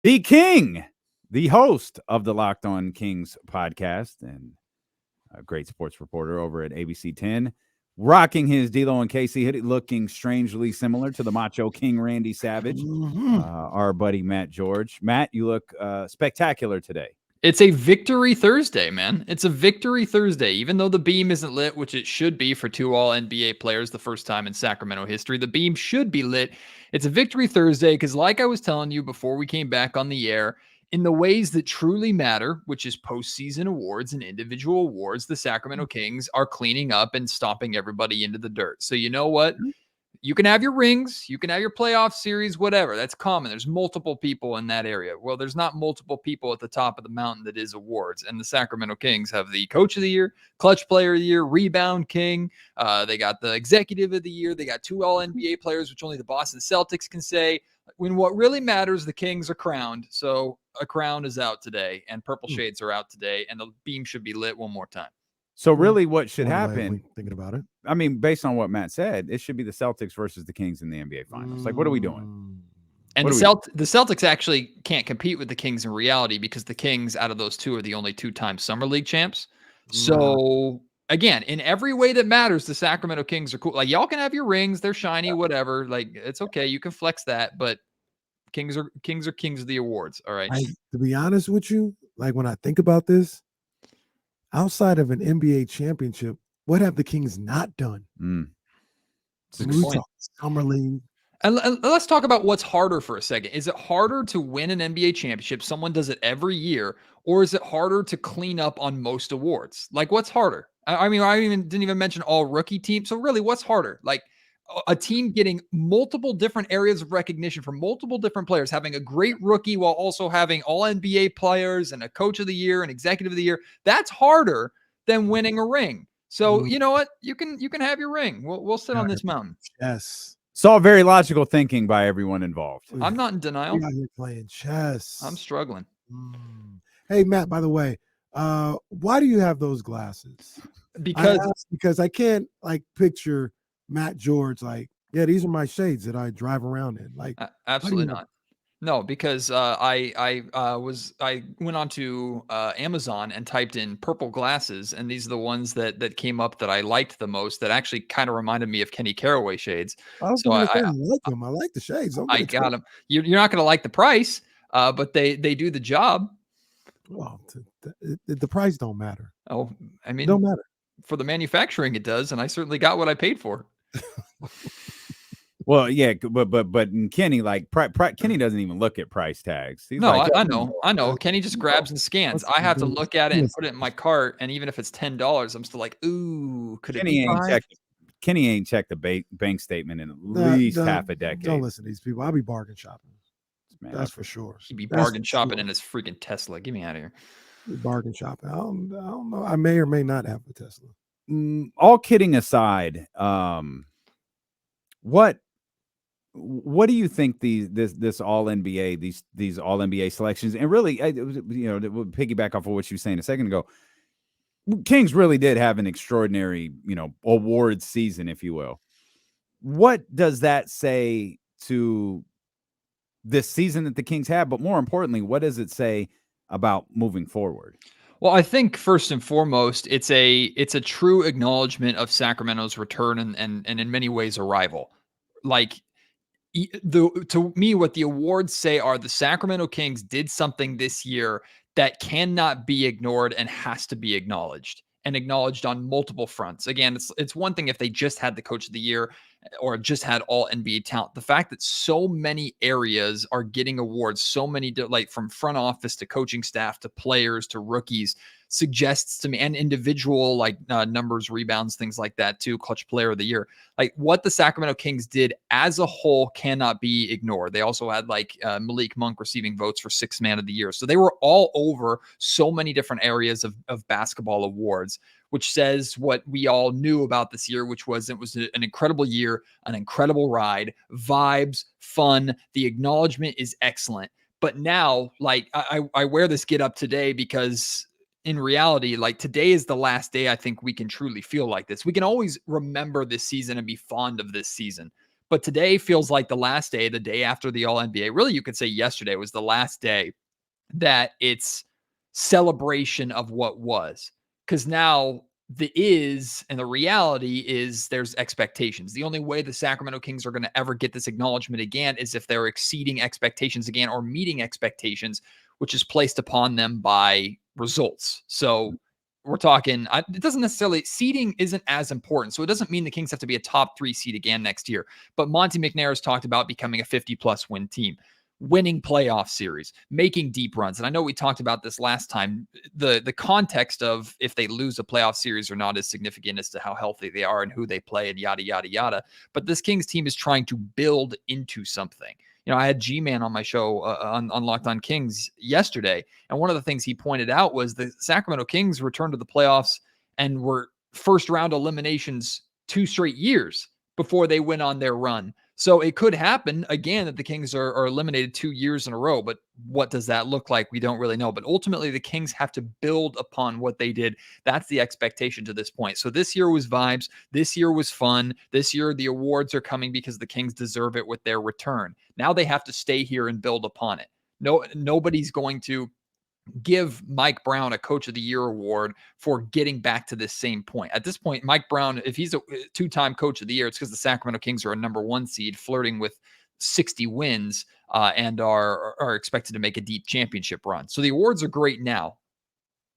The King, the host of the Locked On Kings podcast and a great sports reporter over at ABC 10, rocking his D'Lo and Casey hoodie, looking strangely similar to the Macho King Randy Savage, our buddy Matt George. Matt, you look spectacular today. It's a victory Thursday, man. It's a victory Thursday. Even though the beam isn't lit, which it should be for two All-NBA players the first time in Sacramento history, the beam should be lit. It's a victory Thursday because, like I was telling you before we came back on the air, in the ways that truly matter, which is postseason awards and individual awards, the Sacramento Kings are cleaning up and stomping everybody into the dirt. So you know what? You can have your rings, you can have your playoff series, whatever. That's common. There's multiple people in that area. Well, there's not multiple people at the top of the mountain that is awards. And the Sacramento Kings have the coach of the year, clutch player of the year, rebound king. They got the executive of the year. They got two All-NBA players, which only the Boston Celtics can say. When what really matters, the Kings are crowned. So a crown is out today, and purple shades are out today, and the beam should be lit one more time. So really what should happen, thinking about it, I mean, based on what Matt said, it should be the Celtics versus the Kings in the NBA Finals. Like, what are we doing? And the Celtics actually can't compete with the Kings in reality because the Kings, out of those two, are the only two-time Summer League champs. So, again, in every way that matters, the Sacramento Kings are cool. Like, y'all can have your rings. They're shiny, whatever. Like, it's okay. You can flex that, but Kings are kings of the awards, all right? To be honest with you, like when I think about this, outside of an NBA championship, what have the Kings not done? Summer League. And let's talk about what's harder for a second. Is it harder to win an NBA championship? Someone does it every year, or is it harder to clean up on most awards? Like, what's harder? I mean, I didn't even mention all rookie teams. So really, what's harder? Like a team getting multiple different areas of recognition from multiple different players, having a great rookie while also having all NBA players and a coach of the year and executive of the year. That's harder than winning a ring. So you know what? You can have your ring. We'll sit on this mountain. Yes. It's all very logical thinking by everyone involved. I'm not in denial. You're out here playing chess. I'm struggling. Hey, Matt, by the way, why do you have those glasses? Because I can't like picture Matt George like, yeah, these are my shades that I drive around in. Like, absolutely not. No, because I went onto Amazon and typed in purple glasses, and these are the ones that came up that I liked the most. That actually kind of reminded me of Kenny Caraway shades. So I like them. I like the shades. I got them. You're not going to like the price, but they do the job. Well, the price don't matter. Oh, I mean, it don't matter for the manufacturing. It does, and I certainly got what I paid for. Well, yeah, but Kenny, like Kenny doesn't even look at price tags. He's I know. Kenny just grabs and scans. I have to look at it and put it in my cart, and even if it's $10, I'm still like, ooh, could Kenny it be $5? Kenny ain't checked the bank statement in at least half a decade. Don't listen to these people. I'll be bargain shopping. Man, that's for sure. He'd be bargain shopping in his freaking Tesla. Get me out of here. Bargain shopping. I don't know. I may or may not have a Tesla. All kidding aside, what do you think this all NBA these all NBA selections, and really, we'll piggyback off of what you were saying a second ago, Kings really did have an extraordinary awards season, if you will. What does that say to this season that the Kings have, but more importantly, what does it say about moving forward? Well, I think first and foremost, it's a true acknowledgement of Sacramento's return and in many ways arrival. Like, to me, what the awards say are the Sacramento Kings did something this year that cannot be ignored and has to be acknowledged, and acknowledged on multiple fronts. Again, it's one thing if they just had the coach of the year or just had all NBA talent. The fact that so many areas are getting awards, so many, like from front office to coaching staff to players to rookies, suggests to me, and individual like numbers, rebounds, things like that too, clutch player of the year. Like what the Sacramento Kings did as a whole cannot be ignored. They also had like Malik Monk receiving votes for sixth man of the year. So they were all over so many different areas of basketball awards, which says what we all knew about this year, which was it was an incredible year, an incredible ride, vibes, fun. The acknowledgement is excellent. But now, like I wear this get up today because in reality, like today is the last day I think we can truly feel like this. We can always remember this season and be fond of this season. But today feels like the last day, the day after the All-NBA. Really, you could say yesterday was the last day that it's celebration of what was. Because now the is and the reality is there's expectations. The only way the Sacramento Kings are going to ever get this acknowledgement again is if they're exceeding expectations again or meeting expectations, which is placed upon them by results. So we're talking, it doesn't necessarily, seeding isn't as important. So it doesn't mean the Kings have to be a top 3 seed again next year. But Monty McNair has talked about becoming a 50-plus win team, winning playoff series, making deep runs. And I know we talked about this last time. The context of if they lose a playoff series or not is significant as to how healthy they are and who they play and yada, yada, yada. But this Kings team is trying to build into something. I had G-Man on my show on Locked On Kings yesterday, and one of the things he pointed out was the Sacramento Kings returned to the playoffs and were first-round eliminations 2 straight years before they went on their run. So it could happen again that the Kings are eliminated 2 years in a row, but what does that look like? We don't really know. But ultimately, the Kings have to build upon what they did. That's the expectation to this point. So this year was vibes. This year was fun. This year, the awards are coming because the Kings deserve it with their return. Now they have to stay here and build upon it. Nobody's going to give Mike Brown a Coach of the Year award for getting back to this same point. At this point, Mike Brown, if he's a 2-time Coach of the Year, it's because the Sacramento Kings are a number 1 seed flirting with 60 wins and are expected to make a deep championship run. So the awards are great now,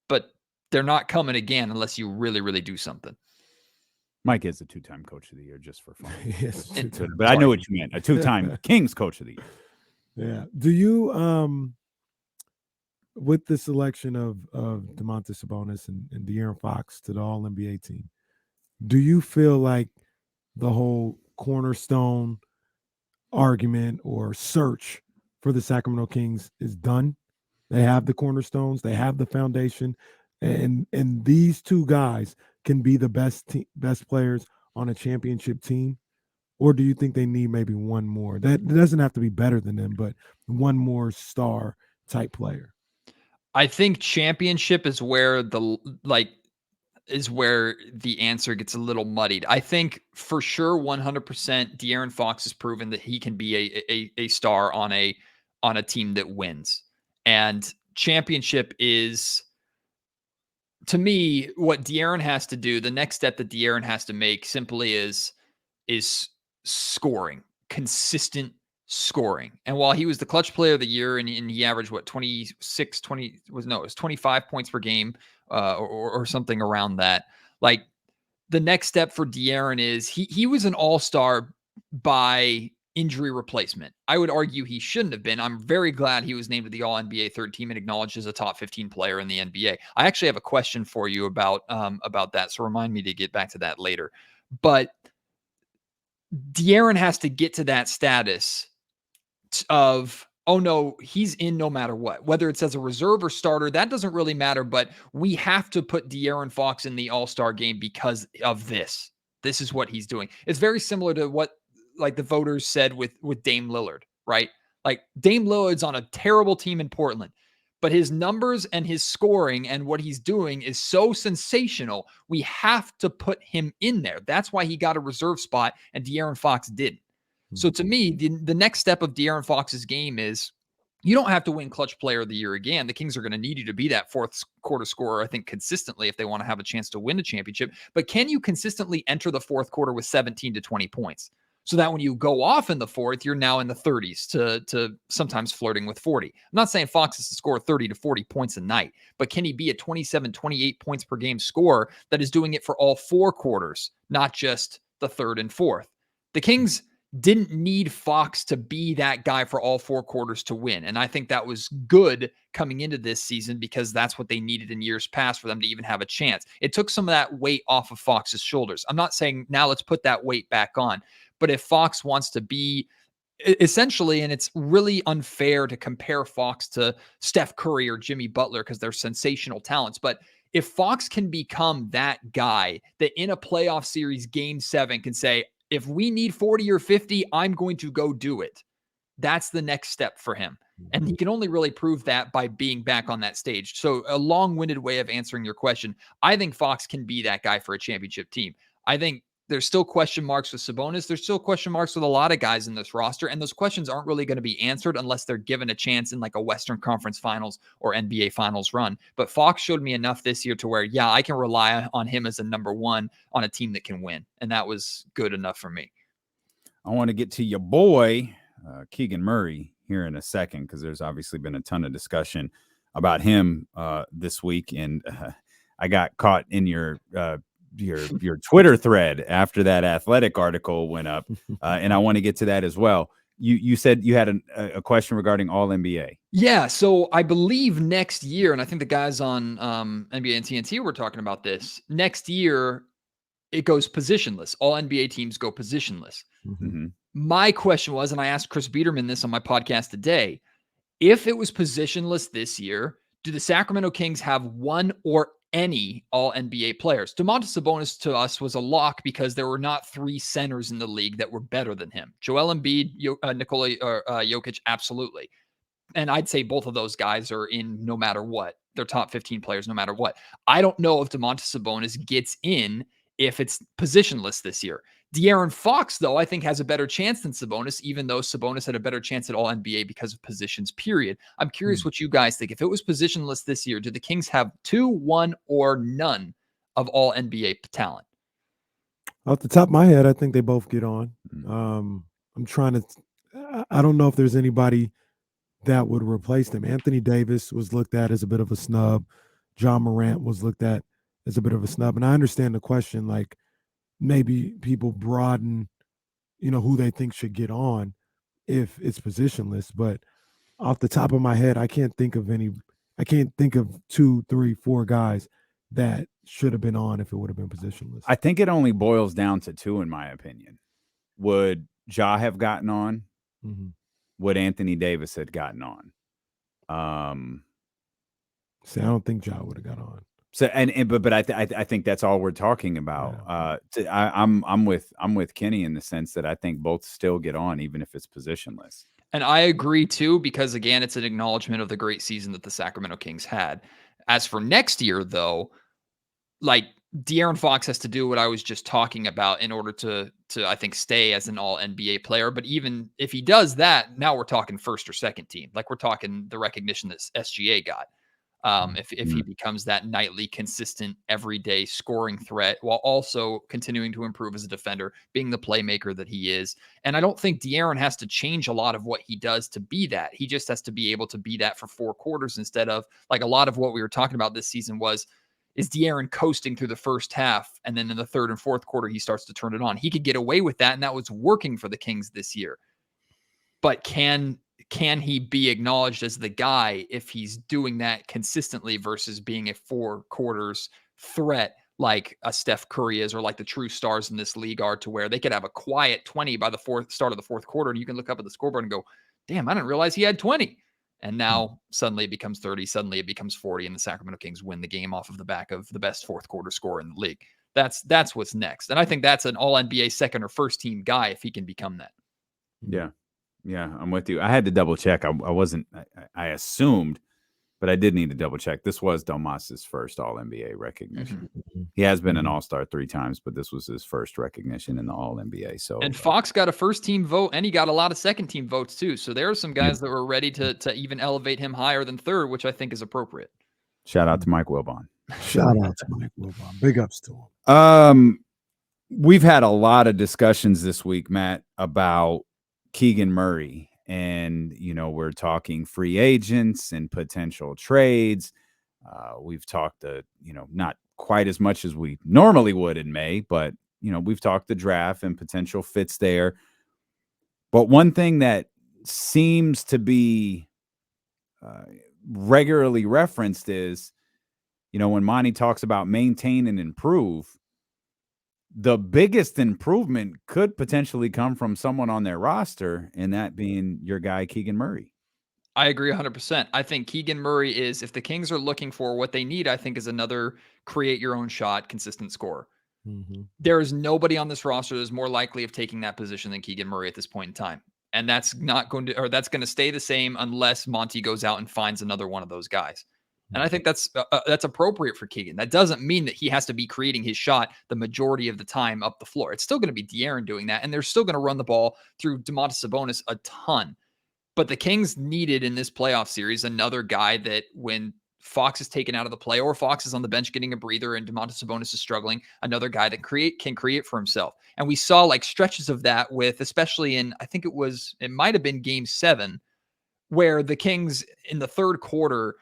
but they're not coming again unless you really, really do something. Mike is a 2-time Coach of the Year just for fun. Yes, but I know what you meant. A 2-time Kings Coach of the Year. Yeah. Do you with the selection of Domantas Sabonis and De'Aaron Fox to the All-NBA team, do you feel like the whole cornerstone argument or search for the Sacramento Kings is done? They have the cornerstones, they have the foundation, and these 2 guys can be the best players on a championship team? Or do you think they need maybe one more? That doesn't have to be better than them, but one more star type player. I think championship is where the answer gets a little muddied. I think for sure 100% De'Aaron Fox has proven that he can be a star on a team that wins. And championship is, to me, what De'Aaron has to do. The next step that De'Aaron has to make simply is scoring, consistent scoring. And while he was the clutch player of the year and he averaged what, 25 points per game or something around that. Like, the next step for De'Aaron is he was an all-star by injury replacement. I would argue he shouldn't have been. I'm very glad he was named to the All-NBA third team and acknowledged as a top 15 player in the NBA. I actually have a question for you about that. So remind me to get back to that later. But De'Aaron has to get to that status of, oh no, he's in no matter what, whether it's as a reserve or starter, that doesn't really matter, but we have to put De'Aaron Fox in the All-Star game because of this. This is what he's doing. It's very similar to what like the voters said with Dame Lillard, right? Like, Dame Lillard's on a terrible team in Portland, but his numbers and his scoring and what he's doing is so sensational. We have to put him in there. That's why he got a reserve spot and De'Aaron Fox didn't. So to me, the next step of De'Aaron Fox's game is you don't have to win clutch player of the year again. The Kings are going to need you to be that 4th quarter scorer, I think, consistently if they want to have a chance to win a championship. But can you consistently enter the 4th quarter with 17 to 20 points? So that when you go off in the 4th, you're now in the 30s to sometimes flirting with 40. I'm not saying Fox has to score 30 to 40 points a night, but can he be a 27, 28 points per game scorer that is doing it for all 4 quarters, not just the 3rd and 4th? The Kings didn't need Fox to be that guy for all 4 quarters to win. And I think that was good coming into this season because that's what they needed in years past for them to even have a chance. It took some of that weight off of Fox's shoulders. I'm not saying now let's put that weight back on, but if Fox wants to be essentially, and it's really unfair to compare Fox to Steph Curry or Jimmy Butler because they're sensational talents, but if Fox can become that guy that in a playoff series, game 7 can say, if we need 40 or 50, I'm going to go do it. That's the next step for him. And he can only really prove that by being back on that stage. So a long-winded way of answering your question. I think Fox can be that guy for a championship team. I think There's still question marks with Sabonis. There's still question marks with a lot of guys in this roster. And those questions aren't really going to be answered unless they're given a chance in like a Western Conference Finals or NBA Finals run. But Fox showed me enough this year to where, yeah, I can rely on him as a number one on a team that can win. And that was good enough for me. I want to get to your boy, Keegan Murray, here in a second, because there's obviously been a ton of discussion about him this week. And I got caught in your Twitter thread after that Athletic article went up, and I want to get to that as well. You said you had a question regarding All NBA. Yeah, so I believe next year, and I think the guys on NBA and TNT were talking about this. Next year, it goes positionless. All NBA teams go positionless. Mm-hmm. My question was, and I asked Chris Biederman this on my podcast today, if it was positionless this year, do the Sacramento Kings have one or any All-NBA players? Domantas Sabonis to us was a lock because there were not three centers in the league that were better than him. Joel Embiid, Nikola Jokic, absolutely. And I'd say both of those guys are in no matter what. They're top 15 players no matter what. I don't know if Domantas Sabonis gets in if it's positionless this year. De'Aaron Fox, though, I think has a better chance than Sabonis, even though Sabonis had a better chance at All-NBA because of positions, period. I'm curious what you guys think. If it was positionless this year, do the Kings have 2, 1, or none of All-NBA talent? Off the top of my head, I think they both get on. I'm trying to – I don't know if there's anybody that would replace them. Anthony Davis was looked at as a bit of a snub. John Morant was looked at as a bit of a snub. And I understand the question, like, maybe people broaden, who they think should get on if it's positionless. But off the top of my head, I can't think of 2, 3, 4 guys that should have been on if it would have been positionless. I think it only boils down to 2, in my opinion. Would Ja have gotten on? Mm-hmm. Would Anthony Davis have gotten on? See, I don't think Ja would have got on. So but I think that's all we're talking about. Yeah. I'm with Kenny in the sense that I think both still get on even if it's positionless. And I agree too, because again, it's an acknowledgement of the great season that the Sacramento Kings had. As for next year, though, like De'Aaron Fox has to do what I was just talking about in order to I think stay as an All NBA player. But even if he does that, now we're talking first or second team. Like we're talking the recognition that SGA got. If he becomes that nightly, consistent, everyday scoring threat while also continuing to improve as a defender, being the playmaker that he is. And I don't think De'Aaron has to change a lot of what he does to be that. He just has to be able to be that for 4 quarters instead of like a lot of what we were talking about this season is De'Aaron coasting through the first half, and then in the third and fourth quarter, he starts to turn it on. He could get away with that, and that was working for the Kings this year. But can he be acknowledged as the guy if he's doing that consistently versus being a 4 quarters threat like a Steph Curry is or like the true stars in this league are, to where they could have a quiet 20 by the start of the fourth quarter, and you can look up at the scoreboard and go, damn, I didn't realize he had 20. And now suddenly it becomes 30, suddenly it becomes 40, and the Sacramento Kings win the game off of the back of the best fourth quarter scorer in the league. That's what's next. And I think that's an All NBA second or first team guy if he can become that. Yeah. Yeah, I'm with you. I had to double check. I assumed, but I did need to double check. This was Domas's first All NBA recognition. Mm-hmm. He has been an All-Star 3 times, but this was his first recognition in the All NBA. So, and Fox got a first team vote, and he got a lot of second team votes too. So there are some guys that were ready to even elevate him higher than third, which I think is appropriate. Shout out to Mike Wilbon. Shout out to Mike Wilbon. Big ups to him. We've had a lot of discussions this week, Matt, about Keegan Murray, and we're talking free agents and potential trades. We've talked not quite as much as we normally would in May, but we've talked the draft and potential fits there. But one thing that seems to be regularly referenced is when Monty talks about maintain and improve, the biggest improvement could potentially come from someone on their roster, and that being your guy, Keegan Murray. I agree 100%. I think Keegan Murray is, if the Kings are looking for what they need, I think is another create your own shot, consistent scorer. Mm-hmm. There is nobody on this roster that is more likely of taking that position than Keegan Murray at this point in time. And that's going to stay the same unless Monty goes out and finds another one of those guys. And I think that's appropriate for Keegan. That doesn't mean that he has to be creating his shot the majority of the time up the floor. It's still going to be De'Aaron doing that, and they're still going to run the ball through Domantas Sabonis a ton. But the Kings needed in this playoff series another guy that when Fox is taken out of the play or Fox is on the bench getting a breather and Domantas Sabonis is struggling, another guy that can create for himself. And we saw like stretches of that with, especially in, I think it might have been game 7, where the Kings in the third quarter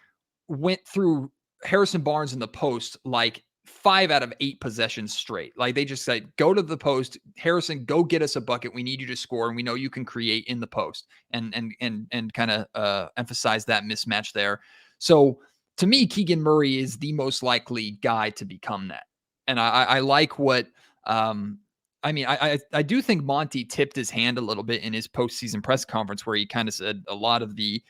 went through Harrison Barnes in the post like 5 out of 8 possessions straight. Like they just said, go to the post, Harrison, go get us a bucket. We need you to score, and we know you can create in the post, and kind of emphasize that mismatch there. So to me, Keegan Murray is the most likely guy to become that, and I like what. I do think Monty tipped his hand a little bit in his postseason press conference where he kind of said a lot of the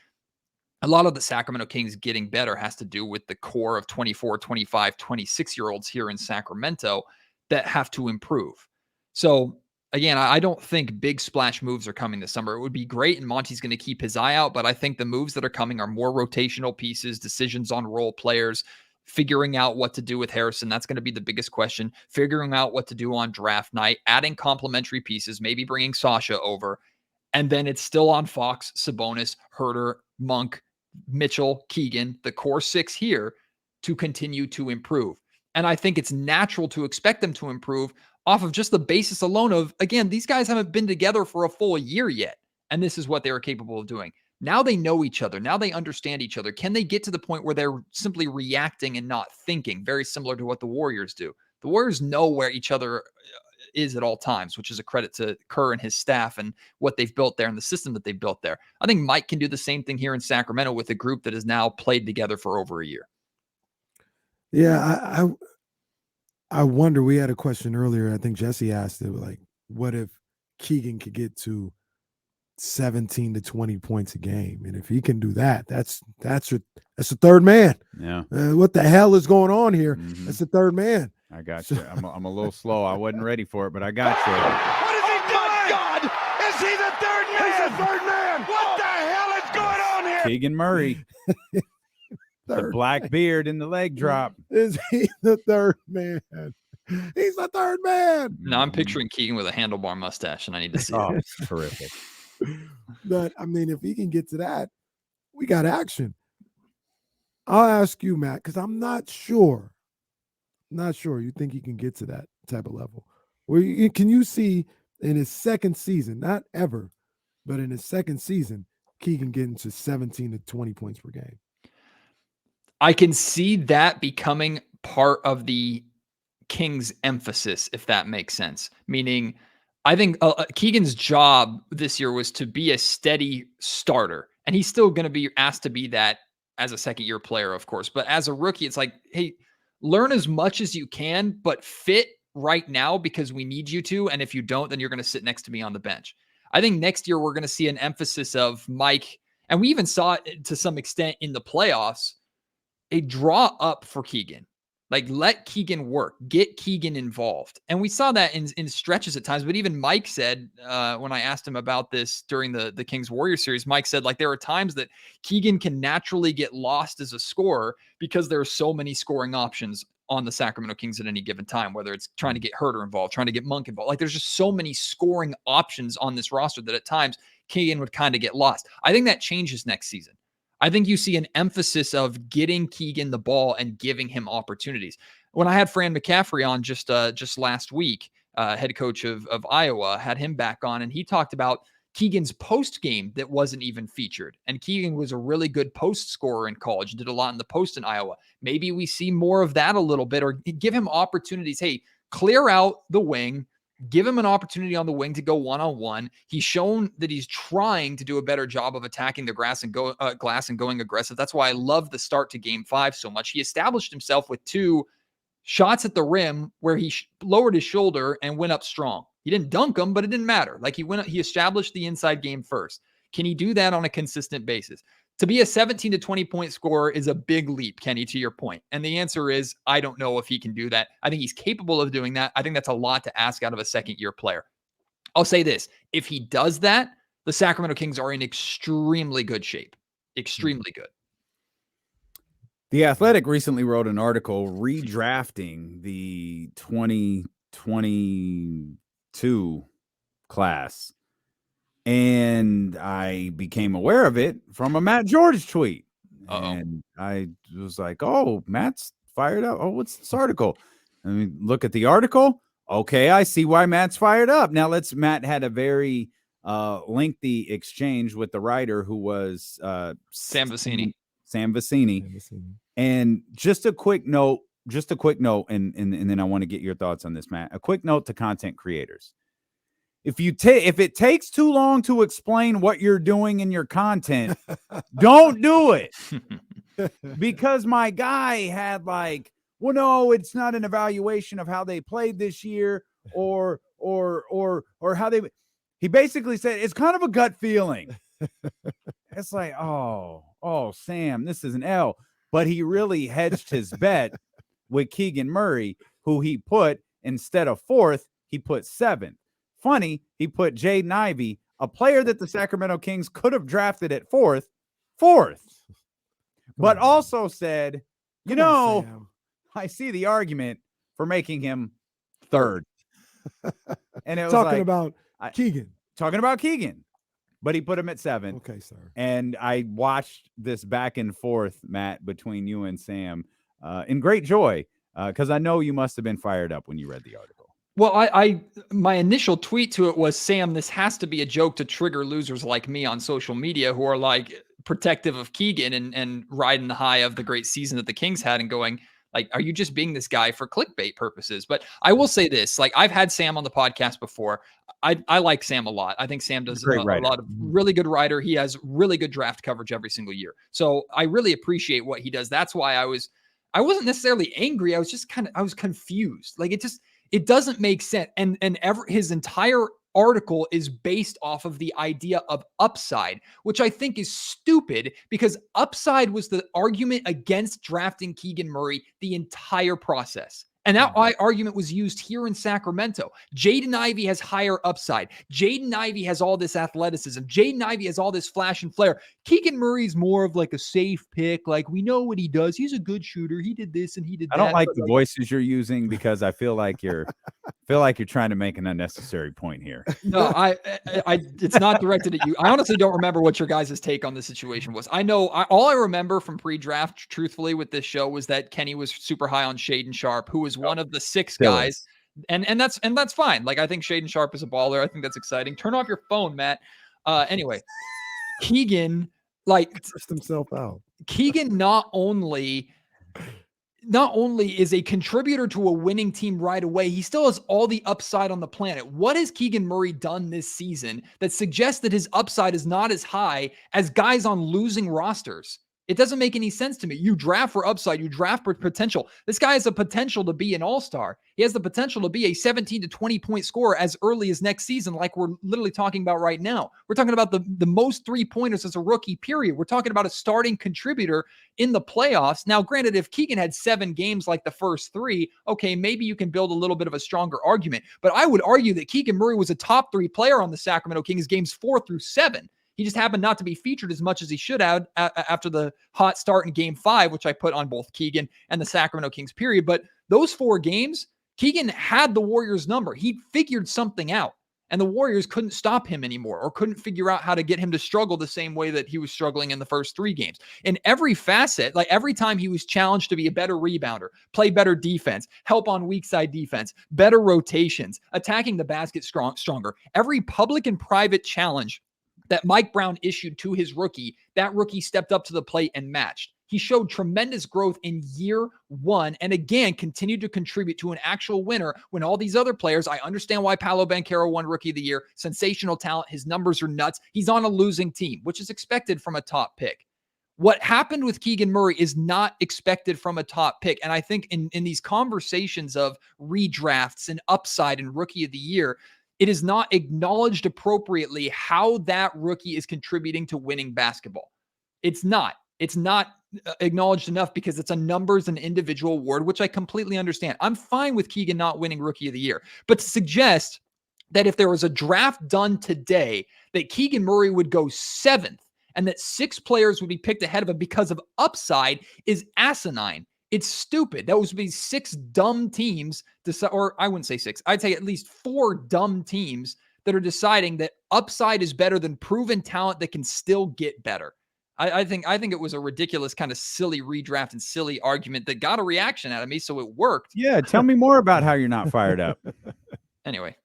Sacramento Kings getting better has to do with the core of 24, 25, 26-year-olds here in Sacramento that have to improve. So again, I don't think big splash moves are coming this summer. It would be great, and Monty's going to keep his eye out, but I think the moves that are coming are more rotational pieces, decisions on role players, figuring out what to do with Harrison. That's going to be the biggest question. Figuring out what to do on draft night, adding complementary pieces, maybe bringing Sasha over. And then it's still on Fox, Sabonis, Herter, Monk, Mitchell, Keegan, the core 6 here to continue to improve. And I think it's natural to expect them to improve off of just the basis alone of, again, these guys haven't been together for a full year yet. And this is what they were capable of doing. Now they know each other. Now they understand each other. Can they get to the point where they're simply reacting and not thinking? Very similar to what the Warriors do. The Warriors know where each other is at all times, which is a credit to Kerr and his staff and what they've built there and the system that they've built there. I think Mike can do the same thing here in Sacramento with a group that has now played together for over a year. Yeah, I wonder, we had a question earlier, I think Jesse asked it, like, what if Keegan could get to 17 to 20 points a game? And if he can do that, that's the third man. Yeah. What the hell is going on here? Mm-hmm. That's the third man. I got you. I'm a little slow. I wasn't ready for it, but I got you. What is he doing? God, is he the third man? He's the third man. What the hell is going on here? Keegan Murray. The black beard and the leg drop. Is he the third man? He's the third man. Now I'm picturing Keegan with a handlebar mustache, and I need to see it. Oh, terrific. But I mean, if he can get to that, we got action. I'll ask you, Matt, because I'm not sure. You think he can get to that type of level? Can you see in his second season, not ever, but in his second season, Keegan getting to 17 to 20 points per game? I can see that becoming part of the Kings' emphasis, if that makes sense. Meaning, I think Keegan's job this year was to be a steady starter, and he's still going to be asked to be that as a second-year player, of course. But as a rookie, it's like, hey, learn as much as you can, but fit right now because we need you to. And if you don't, then you're going to sit next to me on the bench. I think next year we're going to see an emphasis of Mike, and we even saw it to some extent in the playoffs, a draw up for Keegan. Like, let Keegan work, get Keegan involved. And we saw that in stretches at times. But even Mike said, when I asked him about this during the Kings Warrior series, Mike said, like, there are times that Keegan can naturally get lost as a scorer because there are so many scoring options on the Sacramento Kings at any given time, whether it's trying to get Herter involved, trying to get Monk involved. Like, there's just so many scoring options on this roster that at times Keegan would kind of get lost. I think that changes next season. I think you see an emphasis of getting Keegan the ball and giving him opportunities. When I had Fran McCaffrey on just last week, head coach of Iowa, had him back on, and he talked about Keegan's post game that wasn't even featured. And Keegan was a really good post scorer in college, did a lot in the post in Iowa. Maybe we see more of that a little bit, or give him opportunities. Hey, clear out the wing, give him an opportunity on the wing to go one-on-one. He's shown that he's trying to do a better job of attacking the glass and going aggressive. That's why I love the start to game 5 so much. He established himself with 2 shots at the rim where he lowered his shoulder and went up strong. He didn't dunk them, but it didn't matter. Like, he established the inside game first. Can he do that on a consistent basis? To be a 17 to 20 point scorer is a big leap, Kenny, to your point. And the answer is, I don't know if he can do that. I think he's capable of doing that. I think that's a lot to ask out of a second-year player. I'll say this. If he does that, the Sacramento Kings are in extremely good shape. Extremely good. The Athletic recently wrote an article redrafting the 2022 class, and I became aware of it from a Matt George tweet. And I was like, oh, Matt's fired up. Oh, what's this article? I mean, look at the article. Okay, I see why Matt's fired up. Now Matt had a very lengthy exchange with the writer who was Sam Vecini. And just a quick note, and then I want to get your thoughts on this, Matt. A quick note to content creators. If it takes too long to explain what you're doing in your content, don't do it. Because my guy had like, well, no, it's not an evaluation of how they played this year or how he basically said it's kind of a gut feeling. It's like, oh, Sam, this is an L. But he really hedged his bet with Keegan Murray, who he put instead of 4th, he put 7th. Funny, he put Jaden Ivey, a player that the Sacramento Kings could have drafted at 4th. But also said, I see the argument for making him 3rd. And it was talking about Keegan. But he put him at 7. Okay, sir. And I watched this back and forth, Matt, between you and Sam in great joy, because I know you must have been fired up when you read the article. Well, my initial tweet to it was, Sam, this has to be a joke to trigger losers like me on social media who are like protective of Keegan and riding the high of the great season that the Kings had and going, like, are you just being this guy for clickbait purposes? But I will say this, like, I've had Sam on the podcast before. I like Sam a lot. I think Sam does a lot of really good writer. He has really good draft coverage every single year. So I really appreciate what he does. That's why I wasn't necessarily angry. I was confused. Like, it doesn't make sense. And his entire article is based off of the idea of upside, which I think is stupid because upside was the argument against drafting Keegan Murray the entire process. And that argument was used here in Sacramento. Jaden Ivey has higher upside. Jaden Ivey has all this athleticism. Jaden Ivey has all this flash and flare. Keegan Murray's more of like a safe pick. Like, we know what he does. He's a good shooter. He did this and he did that. I don't like the voices you're using because I feel like you're trying to make an unnecessary point here. No, it's not directed at you. I honestly don't remember what your guys' take on the situation was. I know all I remember from pre-draft, truthfully, with this show was that Kenny was super high on Shaedon Sharpe, who was one of the 6 guys. And that's fine. Like, I think Shaedon Sharpe is a baller. I think that's exciting. Turn off your phone, Matt. Anyway, Keegan, like, stressed himself out. Keegan not only is a contributor to a winning team right away, he still has all the upside on the planet. What has Keegan Murray done this season that suggests that his upside is not as high as guys on losing rosters? It doesn't make any sense to me. You draft for upside. You draft for potential. This guy has the potential to be an all-star. He has the potential to be a 17 to 20 point scorer as early as next season, like we're literally talking about right now. We're talking about the most 3-pointers as a rookie, period. We're talking about a starting contributor in the playoffs. Now, granted, if Keegan had 7 games like the first 3, okay, maybe you can build a little bit of a stronger argument. But I would argue that Keegan Murray was a top 3 player on the Sacramento Kings games 4 through 7. He just happened not to be featured as much as he should have after the hot start in game 5, which I put on both Keegan and the Sacramento Kings, period. But those 4 games, Keegan had the Warriors' number. He figured something out, and the Warriors couldn't stop him anymore or couldn't figure out how to get him to struggle the same way that he was struggling in the first 3 games. In every facet, like every time he was challenged to be a better rebounder, play better defense, help on weak side defense, better rotations, attacking the basket stronger, every public and private challenge that Mike Brown issued to his rookie, that rookie stepped up to the plate and matched. He showed tremendous growth in year 1 and again continued to contribute to an actual winner when all these other players, I understand why Paolo Banchero won Rookie of the Year, sensational talent, his numbers are nuts. He's on a losing team, which is expected from a top pick. What happened with Keegan Murray is not expected from a top pick. And I think in these conversations of redrafts and upside and Rookie of the Year, it is not acknowledged appropriately how that rookie is contributing to winning basketball. It's not acknowledged enough because it's a numbers and individual award, which I completely understand. I'm fine with Keegan not winning Rookie of the Year, but to suggest that if there was a draft done today, that Keegan Murray would go 7th and that 6 players would be picked ahead of him because of upside is asinine. It's stupid. That would be 6 dumb teams, or I wouldn't say 6. I'd say at least 4 dumb teams that are deciding that upside is better than proven talent that can still get better. I think it was a ridiculous kind of silly redraft and silly argument that got a reaction out of me, so it worked. Yeah, tell me more about how you're not fired up. Anyway,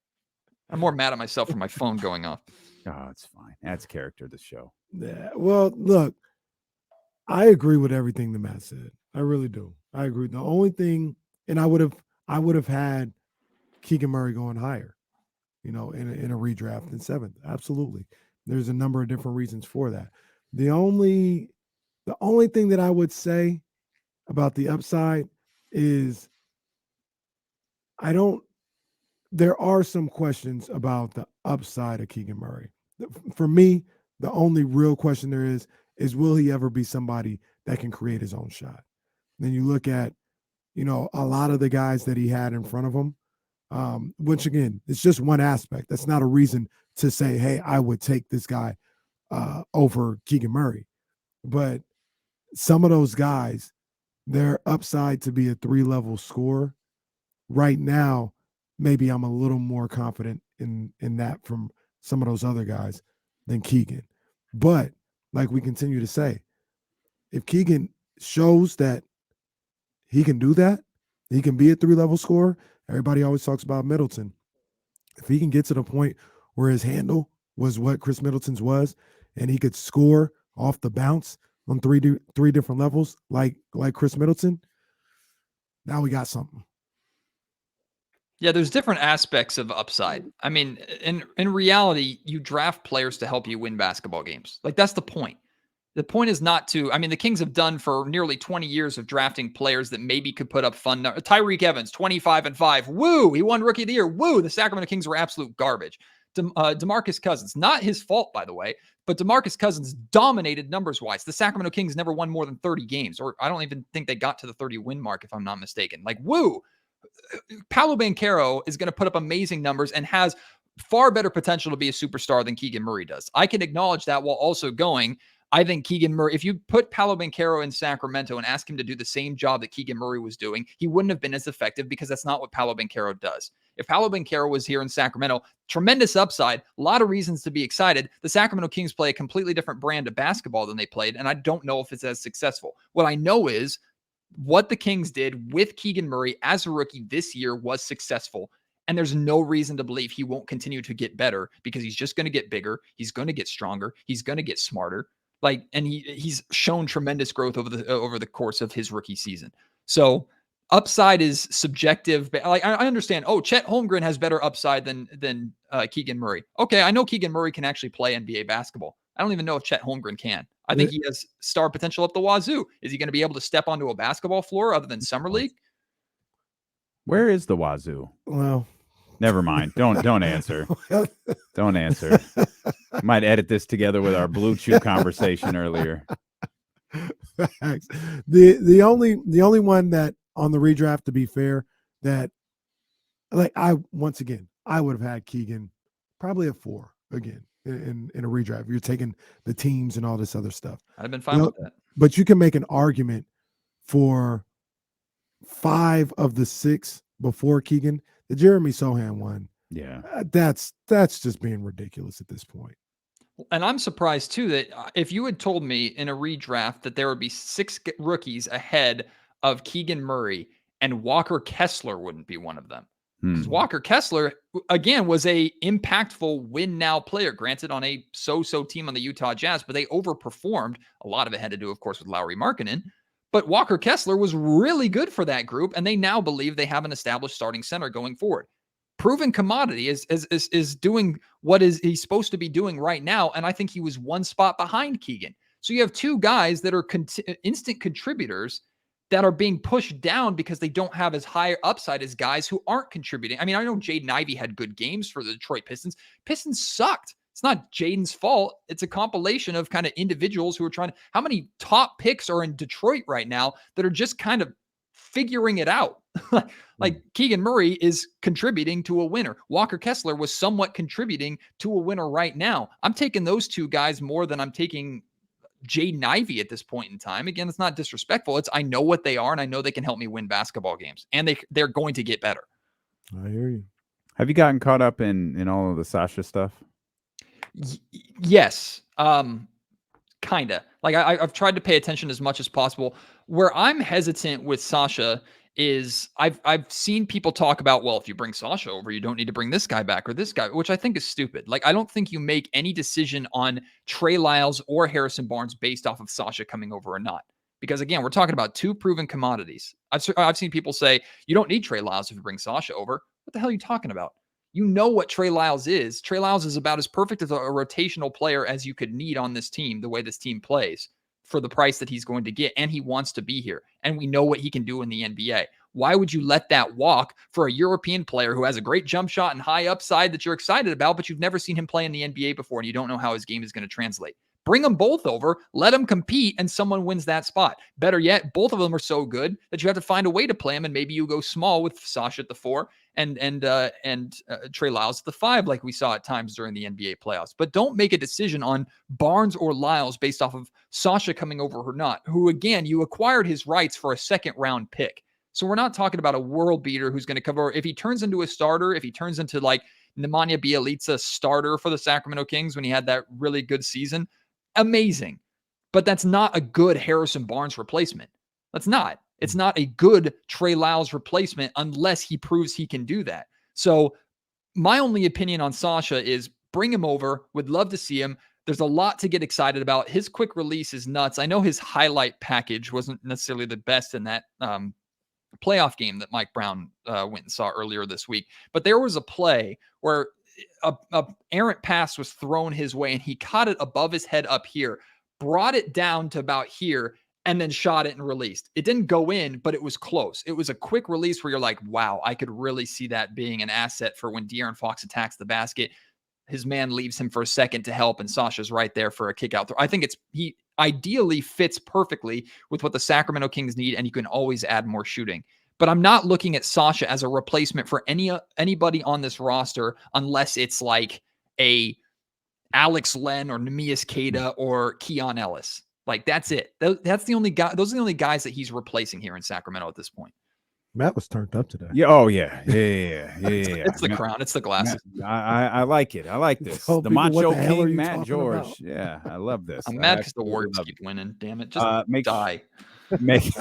I'm more mad at myself for my phone going off. Oh, it's fine. That's character of the show. Yeah. Well, look, I agree with everything the Matt said. I really do. I agree. The only thing, and I would have had Keegan Murray going higher, in a redraft in 7th. Absolutely. There's a number of different reasons for that. The only thing that I would say about the upside is there are some questions about the upside of Keegan Murray. For me, the only real question there is will he ever be somebody that can create his own shot? Then you look at, a lot of the guys that he had in front of him, which again, it's just one aspect. That's not a reason to say, hey, I would take this guy over Keegan Murray. But some of those guys, their upside to be a 3-level scorer right now, maybe I'm a little more confident in that from some of those other guys than Keegan. But like we continue to say, if Keegan shows that he can do that, he can be a 3-level scorer. Everybody always talks about Middleton. If he can get to the point where his handle was what Chris Middleton's was, and he could score off the bounce on three different levels, like Chris Middleton, now we got something. Yeah, there's different aspects of upside. I mean, in reality, you draft players to help you win basketball games. Like, that's the point. The point is not to, I mean, the Kings have done for nearly 20 years of drafting players that maybe could put up fun numbers. Tyreek Evans, 25-5. Woo! He won Rookie of the Year. Woo! The Sacramento Kings were absolute garbage. DeMarcus Cousins, not his fault, by the way, but DeMarcus Cousins dominated numbers-wise. The Sacramento Kings never won more than 30 games, or I don't even think they got to the 30-win mark, if I'm not mistaken. Like, woo! Paolo Banchero is going to put up amazing numbers and has far better potential to be a superstar than Keegan Murray does. I can acknowledge that while also going, I think Keegan Murray, if you put Paolo Banchero in Sacramento and ask him to do the same job that Keegan Murray was doing, he wouldn't have been as effective because that's not what Paolo Banchero does. If Paolo Banchero was here in Sacramento, tremendous upside, a lot of reasons to be excited. The Sacramento Kings play a completely different brand of basketball than they played, and I don't know if it's as successful. What I know is what the Kings did with Keegan Murray as a rookie this year was successful. And there's no reason to believe he won't continue to get better because he's just going to get bigger. He's going to get stronger. He's going to get smarter. And he's shown tremendous growth over the course of his rookie season. So upside is subjective. But I understand. Oh, Chet Holmgren has better upside than Keegan Murray. Okay, I know Keegan Murray can actually play NBA basketball. I don't even know if Chet Holmgren can. I think he has star potential up the wazoo. Is he going to be able to step onto a basketball floor other than summer league? Where is the wazoo? Well, never mind. Don't answer. Don't answer. Might edit this together with our Blue Chew conversation earlier. Facts. The only one that on the redraft, to be fair, that I would have had Keegan probably a 4 again in a redraft. You're taking the teams and all this other stuff. I'd have been fine with that. But you can make an argument for 5 of the 6 before Keegan. The Jeremy Sohan one. Yeah. That's just being ridiculous at this point. And I'm surprised too that if you had told me in a redraft that there would be 6 rookies ahead of Keegan Murray and Walker Kessler wouldn't be one of them. Because Walker Kessler, again, was a impactful win-now player, granted on a so-so team on the Utah Jazz, but they overperformed. A lot of it had to do, of course, with Lauri Markkanen. But Walker Kessler was really good for that group, and they now believe they have an established starting center going forward. Proven commodity is doing what he's supposed to be doing right now, and I think he was 1 spot behind Keegan. So you have 2 guys that are instant contributors that are being pushed down because they don't have as high upside as guys who aren't contributing. I mean, I know Jaden Ivey had good games for the Detroit Pistons. Pistons sucked. It's not Jaden's fault. It's a compilation of kind of individuals who are trying to, how many top picks are in Detroit right now that are just kind of figuring it out? Like Keegan Murray is contributing to a winner. Walker Kessler was somewhat contributing to a winner right now. I'm taking those 2 guys more than I'm taking Jaden Ivey at this point in time. Again, it's not disrespectful. It's I know what they are, and I know they can help me win basketball games, and they're going to get better. I hear you. Have you gotten caught up in all of the Sasha stuff? Yes. Kind of. Like I've tried to pay attention as much as possible. Where I'm hesitant with Sasha is I've seen people talk about, well, if you bring Sasha over, you don't need to bring this guy back or this guy, which I think is stupid. Like, I don't think you make any decision on Trey Lyles or Harrison Barnes based off of Sasha coming over or not. Because again, we're talking about two proven commodities. I've seen people say, you don't need Trey Lyles if you bring Sasha over. What the hell are you talking about? You know what Trey Lyles is. Trey Lyles is about as perfect as a rotational player as you could need on this team, the way this team plays, for the price that he's going to get, and he wants to be here. And we know what he can do in the NBA. Why would you let that walk for a European player who has a great jump shot and high upside that you're excited about, but you've never seen him play in the NBA before and you don't know how his game is going to translate? Bring them both over, let them compete, and someone wins that spot. Better yet, both of them are so good that you have to find a way to play them, and maybe you go small with Sasha at the 4 and Trey Lyles at the 5, like we saw at times during the NBA playoffs. But don't make a decision on Barnes or Lyles based off of Sasha coming over or not, who, again, you acquired his rights for a second-round pick. So we're not talking about a world beater who's going to cover. If he turns into a starter, if he turns into like Nemanja Bjelica starter for the Sacramento Kings when he had that really good season, amazing. But that's not a good Harrison Barnes replacement. That's not. It's not a good Trey Lyles replacement unless he proves he can do that. So my only opinion on Sasha is bring him over. Would love to see him. There's a lot to get excited about. His quick release is nuts. I know his highlight package wasn't necessarily the best in that playoff game that Mike Brown went and saw earlier this week. But there was a play where a errant pass was thrown his way and he caught it above his head up here, brought it down to about here, and then shot it and released. It didn't go in, but it was close. It was a quick release where you're like, wow, I could really see that being an asset for when De'Aaron Fox attacks the basket. His man leaves him for a second to help, and Sasha's right there for a kick out throw. I think he ideally fits perfectly with what the Sacramento Kings need, and you can always add more shooting. But I'm not looking at Sasha as a replacement for anybody on this roster unless it's like a Alex Len or Neemias Queta or Keon Ellis. Like, that's it. That's the only guy. Those are the only guys that he's replacing here in Sacramento at this point. Matt was turned up today. Yeah. Oh yeah. It's the crown. It's the glasses. I like it. I like this. Tell The people what Macho the hell are King, you Matt talking George. about? Yeah, I love this. I'm I mad because the absolutely Warriors love keep it. winning. Damn it. Just die. Make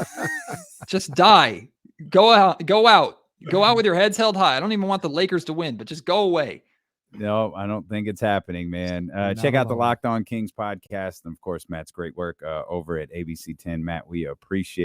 Just die. Go out. Go out. Go out with your heads held high. I don't even want the Lakers to win, but just go away. No, I don't think it's happening, man. Check out the Locked On Kings podcast. And of course, Matt's great work over at ABC 10. Matt, we appreciate